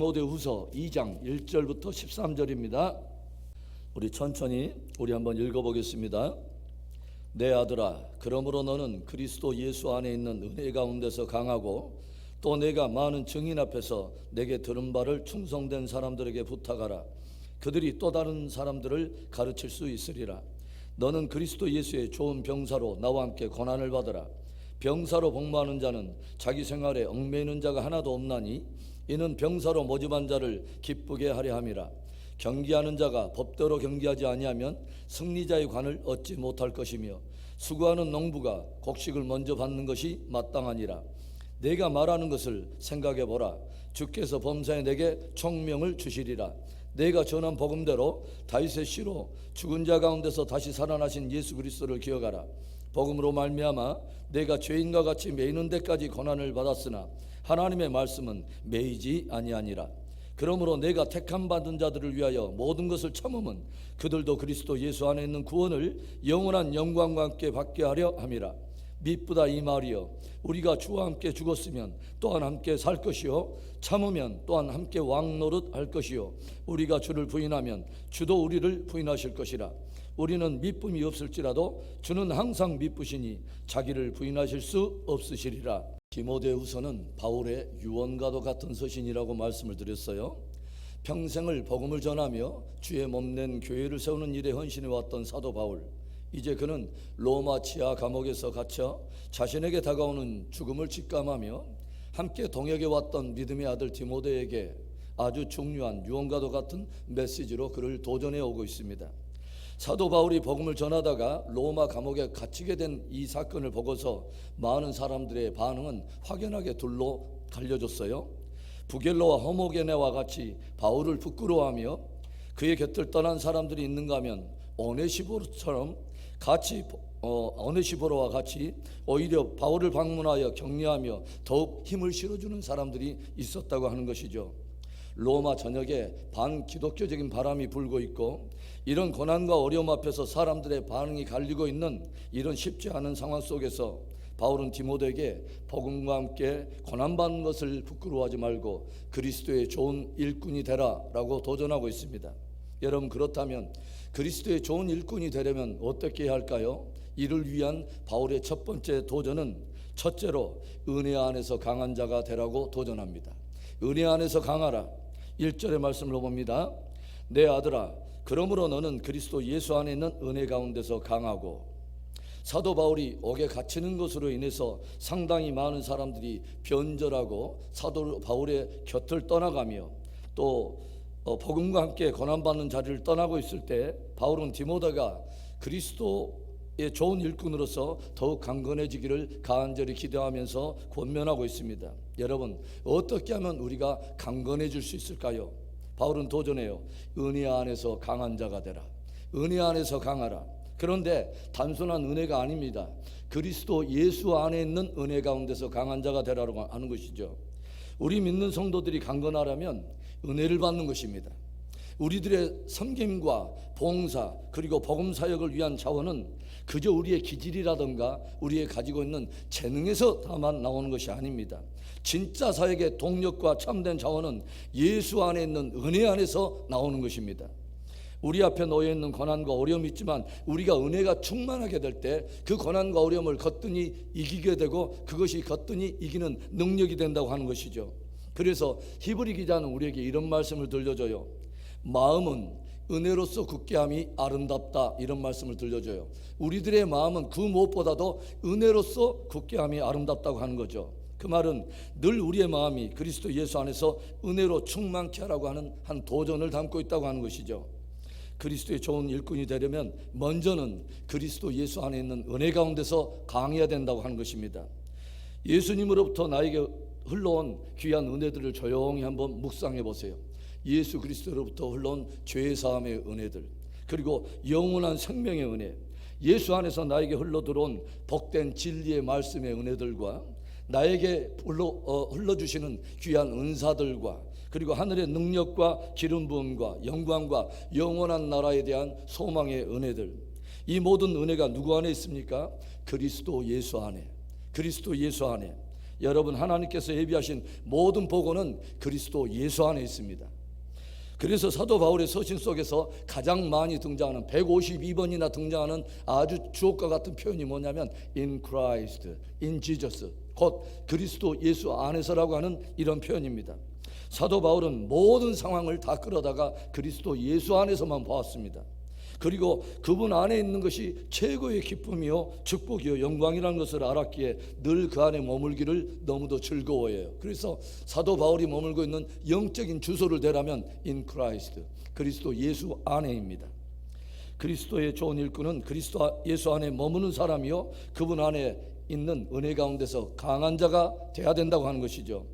디모데후서 2장 1절부터 13절입니다. 우리 천천히 한번 읽어보겠습니다. 내 아들아, 그러므로 너는 그리스도 예수 안에 있는 은혜 가운데서 강하고 또 내가 많은 증인 앞에서 내게 들은 바를 충성된 사람들에게 부탁하라. 그들이 또 다른 사람들을 가르칠 수 있으리라. 너는 그리스도 예수의 좋은 병사로 나와 함께 고난을 받으라. 병사로 복무하는 자는 자기 생활에 얽매이는 자가 하나도 없나니 이는 병사로 모집한 자를 기쁘게 하려 함이라. 경기하는 자가 법대로 경기하지 아니하면 승리자의 관을 얻지 못할 것이며 수고하는 농부가 곡식을 먼저 받는 것이 마땅하니라. 내가 말하는 것을 생각해 보라. 주께서 범사에 내게 총명을 주시리라. 내가 전한 복음대로 다윗의 씨로 죽은 자 가운데서 다시 살아나신 예수 그리스도를 기억하라. 복음으로 말미암아 내가 죄인과 같이 매이는 데까지 고난을 받았으나 하나님의 말씀은 매이지 아니하니라. 그러므로 내가 택함 받은 자들을 위하여 모든 것을 참음은 그들도 그리스도 예수 안에 있는 구원을 영원한 영광과 함께 받게 하려 함이라. 미쁘다 이 말이여, 우리가 주와 함께 죽었으면 또한 함께 살 것이요 참으면 또한 함께 왕노릇 할 것이요 우리가 주를 부인하면 주도 우리를 부인하실 것이라. 우리는 미쁨이 없을지라도 주는 항상 미쁘시니 자기를 부인하실 수 없으시리라. 디모데후서는 바울의 유언과도 같은 서신이라고 말씀을 드렸어요. 평생을 복음을 전하며 주의 몸낸 교회를 세우는 일에 헌신해 왔던 사도 바울, 이제 그는 로마 지하 감옥에서 갇혀 자신에게 다가오는 죽음을 직감하며 함께 동역해 왔던 믿음의 아들 디모데에게 아주 중요한 유언과도 같은 메시지로 그를 도전해 오고 있습니다. 사도 바울이 복음을 전하다가 로마 감옥에 갇히게 된 이 사건을 보고서 많은 사람들의 반응은 확연하게 둘로 갈려졌어요. 부겔로와 호모게네와 같이 바울을 부끄러워하며 그의 곁을 떠난 사람들이 있는가 하면 오네시포로와 같이 오히려 바울을 방문하여 격려하며 더욱 힘을 실어주는 사람들이 있었다고 하는 것이죠. 로마 전역에 반기독교적인 바람이 불고 있고 이런 고난과 어려움 앞에서 사람들의 반응이 갈리고 있는 이런 쉽지 않은 상황 속에서 바울은 디모데에게 복음과 함께 고난받는 것을 부끄러워하지 말고 그리스도의 좋은 일꾼이 되라 라고 도전하고 있습니다. 여러분, 그렇다면 그리스도의 좋은 일꾼이 되려면 어떻게 해야 할까요? 이를 위한 바울의 첫 번째 도전은 첫째로 은혜 안에서 강한 자가 되라고 도전합니다. 은혜 안에서 강하라. 1절의 말씀을 봅니다. 내 아들아, 그러므로 너는 그리스도 예수 안에 있는 은혜 가운데서 강하고. 사도 바울이 옥에 갇히는 것으로 인해서 상당히 많은 사람들이 변절하고 사도 바울의 곁을 떠나가며 또 복음과 함께 고난받는 자리를 떠나고 있을 때 바울은 디모데가 그리스도의 좋은 일꾼으로서 더욱 강건해지기를 간절히 기도하면서 권면하고 있습니다. 여러분, 어떻게 하면 우리가 강건해질 수 있을까요? 바울은 도전해요. 은혜 안에서 강한 자가 되라. 은혜 안에서 강하라. 그런데 단순한 은혜가 아닙니다. 그리스도 예수 안에 있는 은혜 가운데서 강한 자가 되라고 하는 것이죠. 우리 믿는 성도들이 강건하려면 은혜를 받는 것입니다. 우리들의 섬김과 봉사 그리고 복음 사역을 위한 자원은 그저 우리의 기질이라든가 우리의 가지고 있는 재능에서 다만 나오는 것이 아닙니다. 진짜 사역의 동력과 참된 자원은 예수 안에 있는 은혜 안에서 나오는 것입니다. 우리 앞에 놓여 있는 고난과 어려움이 있지만 우리가 은혜가 충만하게 될 때 그 고난과 어려움을 거뜬히 이기게 되고 그것이 거뜬히 이기는 능력이 된다고 하는 것이죠. 그래서 히브리 기자는 우리에게 이런 말씀을 들려줘요. 마음은 은혜로서 굳게함이 아름답다, 이런 말씀을 들려줘요. 우리들의 마음은 그 무엇보다도 은혜로서 굳게함이 아름답다고 하는 거죠. 그 말은 늘 우리의 마음이 그리스도 예수 안에서 은혜로 충만케 하라고 하는 한 도전을 담고 있다고 하는 것이죠. 그리스도의 좋은 일꾼이 되려면 먼저는 그리스도 예수 안에 있는 은혜 가운데서 강해야 된다고 하는 것입니다. 예수님으로부터 나에게 흘러온 귀한 은혜들을 조용히 한번 묵상해 보세요. 예수 그리스도로부터 흘러온 죄사함의 은혜들, 그리고 영원한 생명의 은혜, 예수 안에서 나에게 흘러들어온 복된 진리의 말씀의 은혜들과 나에게 흘러주시는 귀한 은사들과 그리고 하늘의 능력과 기름 부음과 영광과 영원한 나라에 대한 소망의 은혜들, 이 모든 은혜가 누구 안에 있습니까? 그리스도 예수 안에. 그리스도 예수 안에. 여러분, 하나님께서 예비하신 모든 복원은 그리스도 예수 안에 있습니다. 그래서 사도 바울의 서신 속에서 가장 많이 등장하는 152번이나 등장하는 아주 주옥과 같은 표현이 뭐냐면 in Christ, in Jesus, 곧 그리스도 예수 안에서라고 하는 이런 표현입니다. 사도 바울은 모든 상황을 다 끌어다가 그리스도 예수 안에서만 보았습니다. 그리고 그분 안에 있는 것이 최고의 기쁨이요 축복이요 영광이라는 것을 알았기에 늘 그 안에 머물기를 너무도 즐거워해요. 그래서 사도 바울이 머물고 있는 영적인 주소를 대라면 in Christ, 그리스도 예수 안에입니다. 그리스도의 좋은 일꾼은 그리스도 예수 안에 머무는 사람이요 그분 안에 있는 은혜 가운데서 강한 자가 돼야 된다고 하는 것이죠.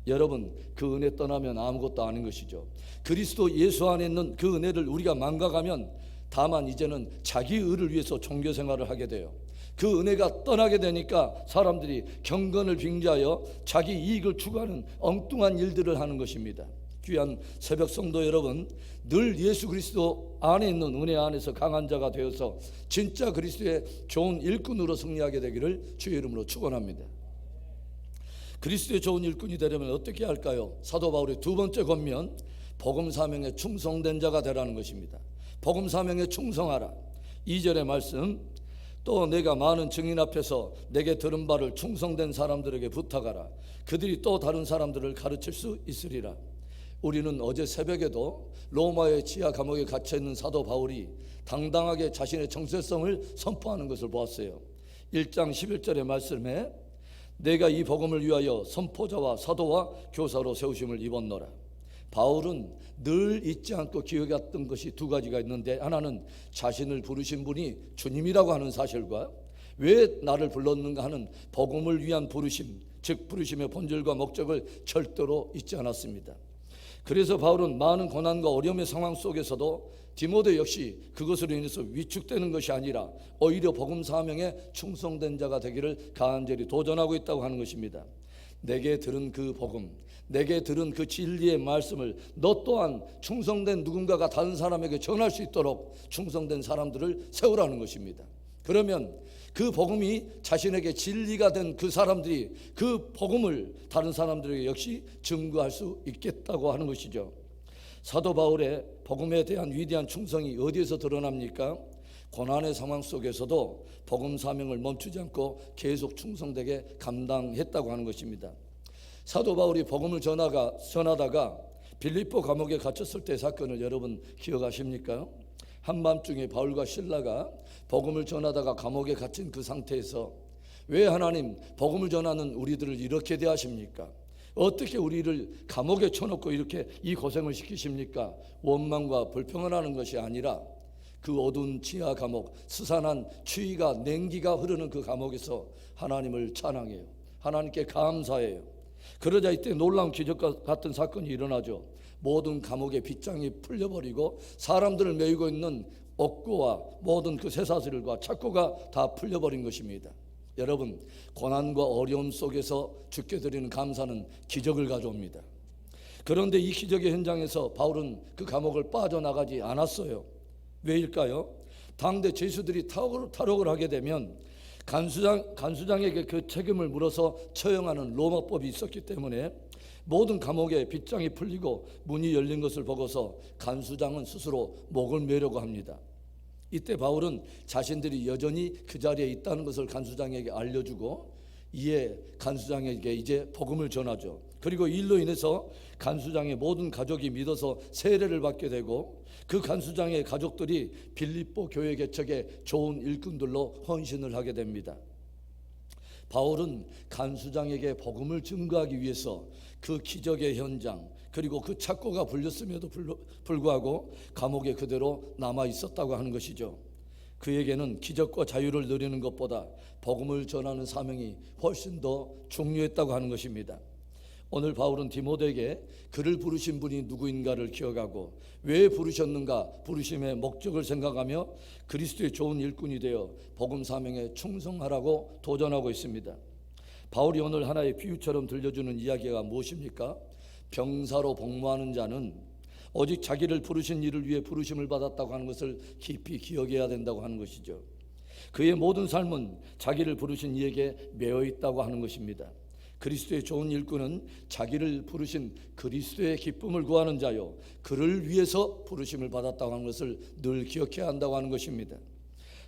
여러분, 그 은혜 떠나면 아무것도 아닌 것이죠. 그리스도 예수 안에 있는 그 은혜를 우리가 망각하면 다만 이제는 자기 의를 위해서 종교 생활을 하게 돼요. 그 은혜가 떠나게 되니까 사람들이 경건을 빙자하여 자기 이익을 추구하는 엉뚱한 일들을 하는 것입니다. 귀한 새벽 성도 여러분, 늘 예수 그리스도 안에 있는 은혜 안에서 강한 자가 되어서 진짜 그리스도의 좋은 일꾼으로 승리하게 되기를 주의 이름으로 축원합니다. 그리스도의 좋은 일꾼이 되려면 어떻게 할까요? 사도 바울의 두 번째 권면, 복음 사명에 충성된 자가 되라는 것입니다. 복음 사명에 충성하라. 2절의 말씀, 또 내가 많은 증인 앞에서 내게 들은 바를 충성된 사람들에게 부탁하라. 그들이 또 다른 사람들을 가르칠 수 있으리라. 우리는 어제 새벽에도 로마의 지하 감옥에 갇혀 있는 사도 바울이 당당하게 자신의 정체성을 선포하는 것을 보았어요. 1장 11절의 말씀에 내가 이 복음을 위하여 선포자와 사도와 교사로 세우심을 입었노라. 바울은 늘 잊지 않고 기억했던 것이 두 가지가 있는데, 하나는 자신을 부르신 분이 주님이라고 하는 사실과 왜 나를 불렀는가 하는 복음을 위한 부르심, 즉 부르심의 본질과 목적을 절대로 잊지 않았습니다. 그래서 바울은 많은 고난과 어려움의 상황 속에서도 디모데 역시 그것으로 인해서 위축되는 것이 아니라 오히려 복음 사명에 충성된 자가 되기를 간절히 도전하고 있다고 하는 것입니다. 내게 들은 그 복음, 내게 들은 그 진리의 말씀을 너 또한 충성된 누군가가 다른 사람에게 전할 수 있도록 충성된 사람들을 세우라는 것입니다. 그러면 그 복음이 자신에게 진리가 된 그 사람들이 그 복음을 다른 사람들에게 역시 증거할 수 있겠다고 하는 것이죠. 사도 바울의 복음에 대한 위대한 충성이 어디에서 드러납니까? 고난의 상황 속에서도 복음 사명을 멈추지 않고 계속 충성되게 감당했다고 하는 것입니다. 사도 바울이 복음을 전하다가 빌립보 감옥에 갇혔을 때 사건을 여러분 기억하십니까? 한밤중에 바울과 실라가 복음을 전하다가 감옥에 갇힌 그 상태에서 왜 하나님 복음을 전하는 우리들을 이렇게 대하십니까? 어떻게 우리를 감옥에 쳐놓고 이렇게 이 고생을 시키십니까? 원망과 불평을 하는 것이 아니라 그 어두운 지하 감옥, 스산한 추위가 냉기가 흐르는 그 감옥에서 하나님을 찬양해요. 하나님께 감사해요. 그러자 이때 놀라운 기적과 같은 사건이 일어나죠. 모든 감옥의 빗장이 풀려버리고 사람들을 메이고 있는 옥고와 모든 그 쇠사슬과 착고가 다 풀려버린 것입니다. 여러분, 고난과 어려움 속에서 주께 드리는 감사는 기적을 가져옵니다. 그런데 이 기적의 현장에서 바울은 그 감옥을 빠져나가지 않았어요. 왜일까요? 당대 죄수들이 탈옥을 하게 되면 간수장에게 그 책임을 물어서 처형하는 로마법이 있었기 때문에 모든 감옥에 빗장이 풀리고 문이 열린 것을 보고서 간수장은 스스로 목을 매려고 합니다. 이때 바울은 자신들이 여전히 그 자리에 있다는 것을 간수장에게 알려주고 이에 간수장에게 이제 복음을 전하죠. 그리고 이 일로 인해서 간수장의 모든 가족이 믿어서 세례를 받게 되고 그 간수장의 가족들이 빌립보 교회 개척에 좋은 일꾼들로 헌신을 하게 됩니다. 바울은 간수장에게 복음을 증거하기 위해서 그 기적의 현장 그리고 그 착고가 불렸음에도 불구하고 감옥에 그대로 남아 있었다고 하는 것이죠. 그에게는 기적과 자유를 누리는 것보다 복음을 전하는 사명이 훨씬 더 중요했다고 하는 것입니다. 오늘 바울은 디모데에게 그를 부르신 분이 누구인가를 기억하고 왜 부르셨는가, 부르심의 목적을 생각하며 그리스도의 좋은 일꾼이 되어 복음 사명에 충성하라고 도전하고 있습니다. 바울이 오늘 하나의 비유처럼 들려주는 이야기가 무엇입니까? 병사로 복무하는 자는 오직 자기를 부르신 일을 위해 부르심을 받았다고 하는 것을 깊이 기억해야 된다고 하는 것이죠. 그의 모든 삶은 자기를 부르신 이에게 매여 있다고 하는 것입니다. 그리스도의 좋은 일꾼은 자기를 부르신 그리스도의 기쁨을 구하는 자요, 그를 위해서 부르심을 받았다고 하는 것을 늘 기억해야 한다고 하는 것입니다.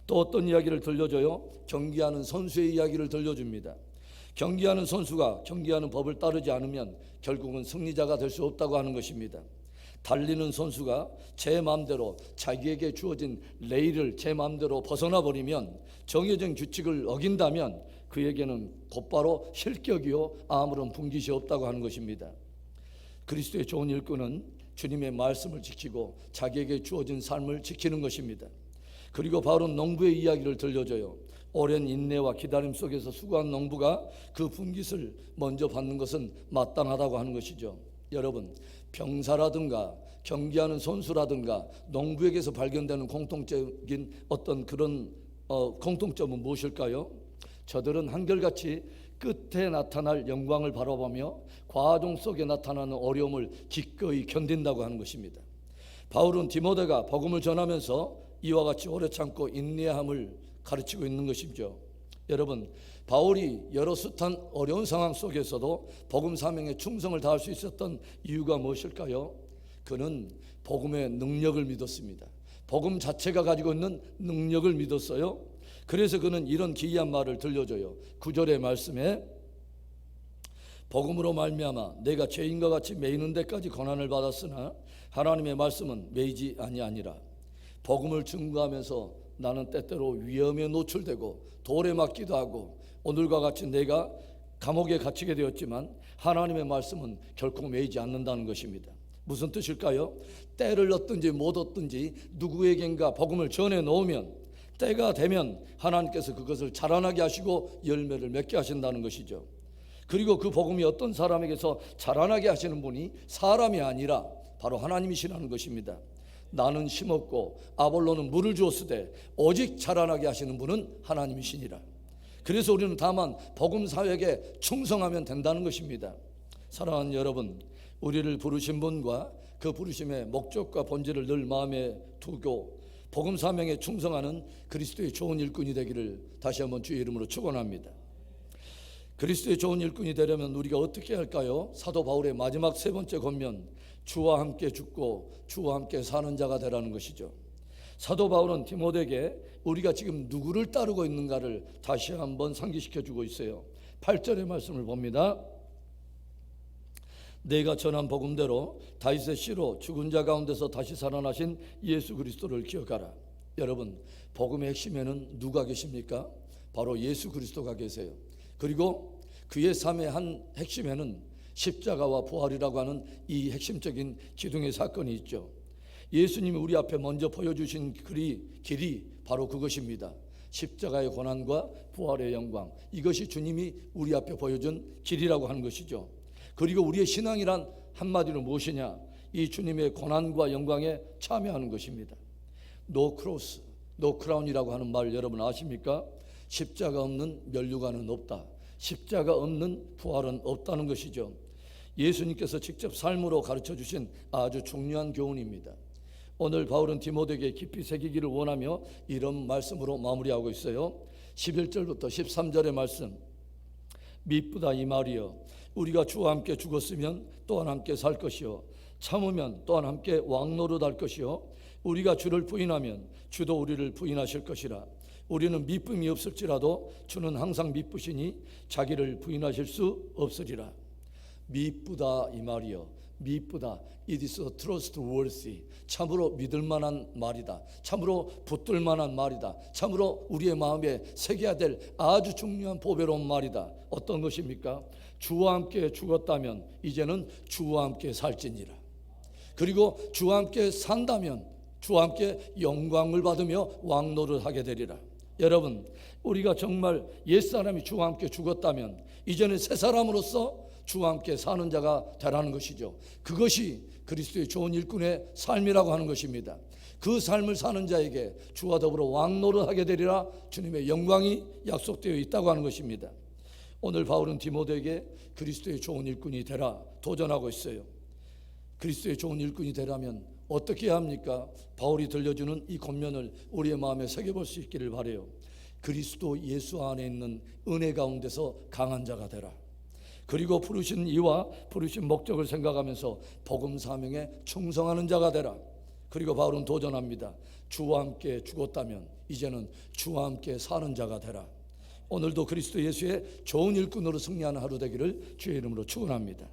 또 어떤 이야기를 들려줘요? 경기하는 선수의 이야기를 들려줍니다. 경기하는 선수가 경기하는 법을 따르지 않으면 결국은 승리자가 될 수 없다고 하는 것입니다. 달리는 선수가 제 마음대로 자기에게 주어진 레일을 제 마음대로 벗어나 버리면, 정해진 규칙을 어긴다면 그에게는 곧바로 실격이요 아무런 분깃이 없다고 하는 것입니다. 그리스도의 좋은 일꾼은 주님의 말씀을 지키고 자기에게 주어진 삶을 지키는 것입니다. 그리고 바울은 농부의 이야기를 들려줘요. 오랜 인내와 기다림 속에서 수고한 농부가 그 분깃을 먼저 받는 것은 마땅하다고 하는 것이죠. 여러분, 병사라든가 경기하는 선수라든가 농부에게서 발견되는 공통적인 어떤 그런 공통점은 무엇일까요? 저들은 한결같이 끝에 나타날 영광을 바라보며 과정 속에 나타나는 어려움을 기꺼이 견딘다고 하는 것입니다. 바울은 디모데가 복음을 전하면서 이와 같이 오래 참고 인내함을 가르치고 있는 것이죠. 여러분, 바울이 여러 숱한 어려운 상황 속에서도 복음 사명에 충성을 다할 수 있었던 이유가 무엇일까요? 그는 복음의 능력을 믿었습니다. 복음 자체가 가지고 있는 능력을 믿었어요. 그래서 그는 이런 기이한 말을 들려줘요. 9절의 말씀에 복음으로 말미암아 내가 죄인과 같이 매이는 데까지 고난을 받았으나 하나님의 말씀은 매이지 아니하니라. 복음을 증거하면서 나는 때때로 위험에 노출되고 돌에 맞기도 하고 오늘과 같이 내가 감옥에 갇히게 되었지만 하나님의 말씀은 결코 매이지 않는다는 것입니다. 무슨 뜻일까요? 때를 얻든지 못 얻든지 누구에겐가 복음을 전해 놓으면 때가 되면 하나님께서 그것을 자라나게 하시고 열매를 맺게 하신다는 것이죠. 그리고 그 복음이 어떤 사람에게서 자라나게 하시는 분이 사람이 아니라 바로 하나님이시라는 것입니다. 나는 심었고 아볼로는 물을 주었으되 오직 자라나게 하시는 분은 하나님이시니라. 그래서 우리는 다만 복음 사역에 충성하면 된다는 것입니다. 사랑하는 여러분, 우리를 부르신 분과 그 부르심의 목적과 본질을 늘 마음에 두고 복음 사명에 충성하는 그리스도의 좋은 일꾼이 되기를 다시 한번 주의 이름으로 축원합니다. 그리스도의 좋은 일꾼이 되려면 우리가 어떻게 할까요? 사도 바울의 마지막 세 번째 권면, 주와 함께 죽고 주와 함께 사는 자가 되라는 것이죠. 사도 바울은 디모데에게 우리가 지금 누구를 따르고 있는가를 다시 한번 상기시켜 주고 있어요. 8절의 말씀을 봅니다. 내가 전한 복음대로 다윗의 씨로 죽은 자 가운데서 다시 살아나신 예수 그리스도를 기억하라. 여러분, 복음의 핵심에는 누가 계십니까? 바로 예수 그리스도가 계세요. 그리고 그의 삶의 한 핵심에는 십자가와 부활이라고 하는 이 핵심적인 기둥의 사건이 있죠. 예수님이 우리 앞에 먼저 보여주신 길이 바로 그것입니다. 십자가의 고난과 부활의 영광, 이것이 주님이 우리 앞에 보여준 길이라고 하는 것이죠. 그리고 우리의 신앙이란 한마디로 무엇이냐? 이 주님의 고난과 영광에 참여하는 것입니다. No cross, no crown이라고 하는 말 여러분 아십니까? 십자가 없는 면류관은 없다. 십자가 없는 부활은 없다는 것이죠. 예수님께서 직접 삶으로 가르쳐 주신 아주 중요한 교훈입니다. 오늘 바울은 디모데에게 깊이 새기기를 원하며 이런 말씀으로 마무리하고 있어요. 11절부터 13절의 말씀, 미쁘다 이 말이여, 우리가 주와 함께 죽었으면 또한 함께 살 것이요 참으면 또한 함께 왕노릇할 것이요 우리가 주를 부인하면 주도 우리를 부인하실 것이라. 우리는 미쁨이 없을지라도 주는 항상 미쁘시니 자기를 부인하실 수 없으리라. 미쁘다 이 말이요, 미쁘다, it is trustworthy, 참으로 믿을 만한 말이다, 참으로 붙들 만한 말이다, 참으로 우리의 마음에 새겨야 될 아주 중요한 보배로운 말이다. 어떤 것입니까? 주와 함께 죽었다면 이제는 주와 함께 살지니라. 그리고 주와 함께 산다면 주와 함께 영광을 받으며 왕노를 하게 되리라. 여러분, 우리가 정말 옛사람이 주와 함께 죽었다면 이제는 새 사람으로서 주와 함께 사는 자가 되라는 것이죠. 그것이 그리스도의 좋은 일꾼의 삶이라고 하는 것입니다. 그 삶을 사는 자에게 주와 더불어 왕노를 하게 되리라 주님의 영광이 약속되어 있다고 하는 것입니다. 오늘 바울은 디모데에게 그리스도의 좋은 일꾼이 되라 도전하고 있어요. 그리스도의 좋은 일꾼이 되라면 어떻게 해야 합니까? 바울이 들려주는 이 권면을 우리의 마음에 새겨볼 수 있기를 바라요. 그리스도 예수 안에 있는 은혜 가운데서 강한 자가 되라. 그리고 부르신 이와 부르신 목적을 생각하면서 복음 사명에 충성하는 자가 되라. 그리고 바울은 도전합니다. 주와 함께 죽었다면 이제는 주와 함께 사는 자가 되라. 오늘도 그리스도 예수의 좋은 일꾼으로 승리하는 하루 되기를 주의 이름으로 축원합니다.